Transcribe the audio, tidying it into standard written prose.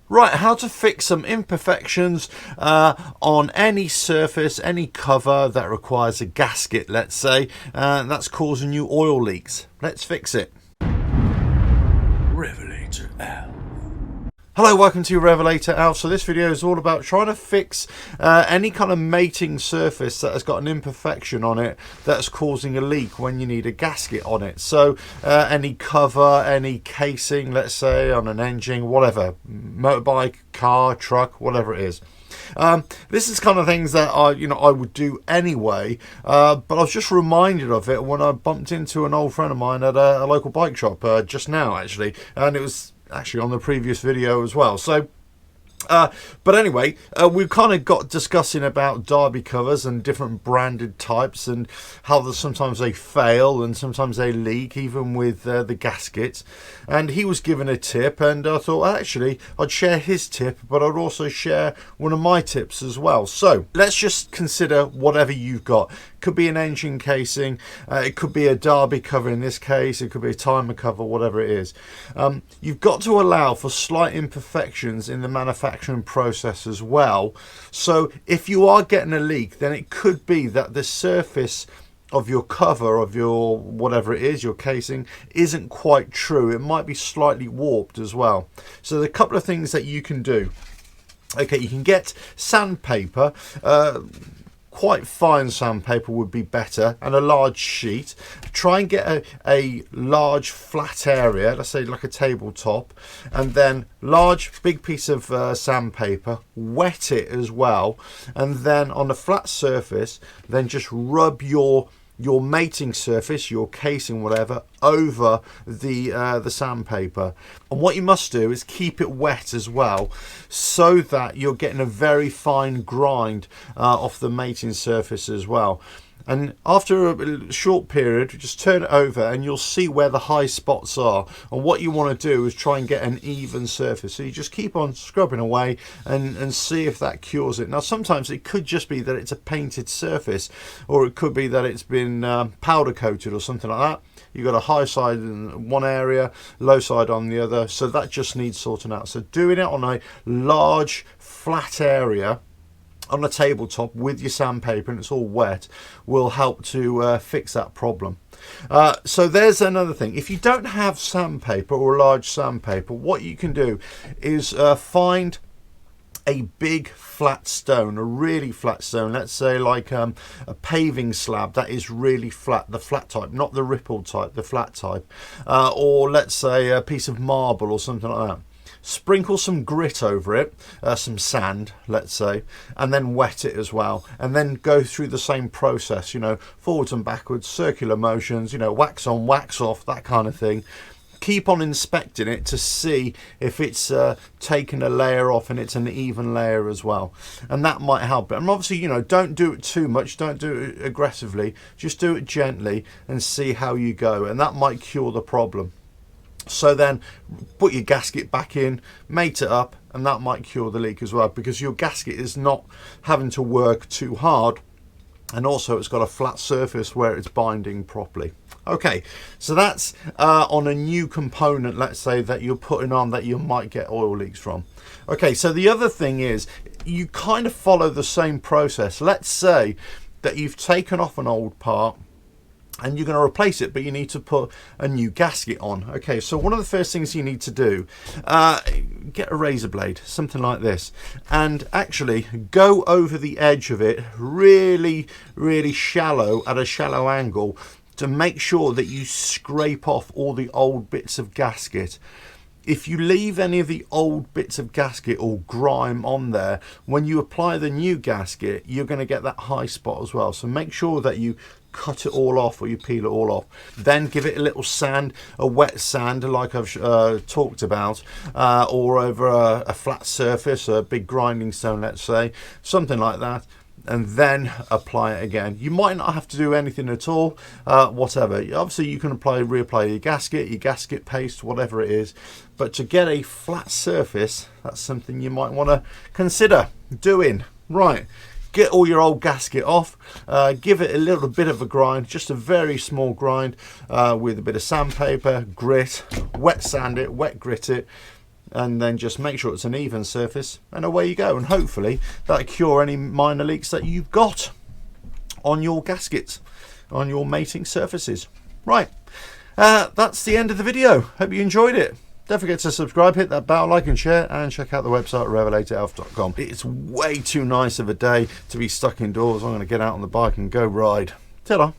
Right, how to fix some imperfections on any surface, any cover that requires a gasket, let's say, that's causing you oil leaks. Let's fix it. RevelatorAlf. Hello, welcome to RevelatorAlf. So this video is all about trying to fix any kind of mating surface that has got an imperfection on it that's causing a leak when you need a gasket on it. So any cover, any casing, let's say, on an engine, whatever, motorbike, car, truck, whatever it is. This is kind of things that I would do anyway, but I was just reminded of it when I bumped into an old friend of mine at a local bike shop just now, actually, and it was actually on the previous video as well. So but anyway, we've kind of got discussing about derby covers and different branded types and how sometimes they fail and sometimes they leak, even with the gaskets. And he was given a tip, and I thought actually I'd share his tip, but I'd also share one of my tips as well. So let's just consider whatever you've got. Could be an engine casing, it could be a derby cover in this case, it could be a timer cover, whatever it is. You've got to allow for slight imperfections in the manufacturing process as well. So if you are getting a leak, then it could be that the surface of your cover, of your whatever it is, your casing, isn't quite true. It might be slightly warped as well. So there are a couple of things that you can do. Okay, you can get sandpaper. Quite fine sandpaper would be better, and a large sheet. Try and get a large flat area, let's say like a tabletop, and then big piece of sandpaper, wet it as well, and then on a flat surface, then just rub your mating surface, your casing, whatever, over the sandpaper. And what you must do is keep it wet as well, so that you're getting a very fine grind off the mating surface as well. And after a short period, just turn it over and you'll see where the high spots are. And what you want to do is try and get an even surface. So you just keep on scrubbing away and see if that cures it. Now, sometimes it could just be that it's a painted surface, or it could be that it's been powder coated or something like that. You've got a high side in one area, low side on the other. So that just needs sorting out. So doing it on a large flat area, on a tabletop with your sandpaper, and it's all wet, will help to fix that problem. So there's another thing. If you don't have sandpaper or large sandpaper, what you can do is find a big flat stone, a really flat stone, let's say like a paving slab that is really flat, the flat type, not the rippled type, the flat type, or let's say a piece of marble or something like that. Sprinkle some grit over it, some sand, let's say, and then wet it as well. And then go through the same process, forwards and backwards, circular motions, wax on, wax off, that kind of thing. Keep on inspecting it to see if it's taken a layer off and it's an even layer as well. And that might help it. And obviously, don't do it too much, don't do it aggressively, just do it gently and see how you go. And that might cure the problem. So then put your gasket back in, mate it up, and that might cure the leak as well, because your gasket is not having to work too hard, and also it's got a flat surface where it's binding properly. Okay, so that's on a new component, let's say, that you're putting on that you might get oil leaks from. Okay, so the other thing is you kind of follow the same process. Let's say that you've taken off an old part and you're going to replace it, but you need to put a new gasket on. Okay, so one of the first things you need to do, get a razor blade, something like this, and actually go over the edge of it really, really shallow, at a shallow angle, to make sure that you scrape off all the old bits of gasket. If you leave any of the old bits of gasket or grime on there, when you apply the new gasket, you're going to get that high spot as well. So make sure that you cut it all off, or you peel it all off. Then give it a little sand, a wet sand like I've talked about, or over a flat surface, a big grinding stone, let's say, something like that, and then apply it again. You might not have to do anything at all, whatever. Obviously you can reapply your gasket paste, whatever it is, but to get a flat surface, that's something you might want to consider doing. Right, get all your old gasket off, give it a little bit of a grind, just a very small grind, with a bit of sandpaper, grit, wet sand it, wet grit it, and then just make sure it's an even surface, and away you go. And hopefully that'll cure any minor leaks that you've got on your gaskets, on your mating surfaces. Right, that's the end of the video. Hope you enjoyed it. Don't forget to subscribe, hit that bell, like and share, and check out the website RevelatorAlf.com. It's way too nice of a day to be stuck indoors. I'm going to get out on the bike and go ride. Ta-da.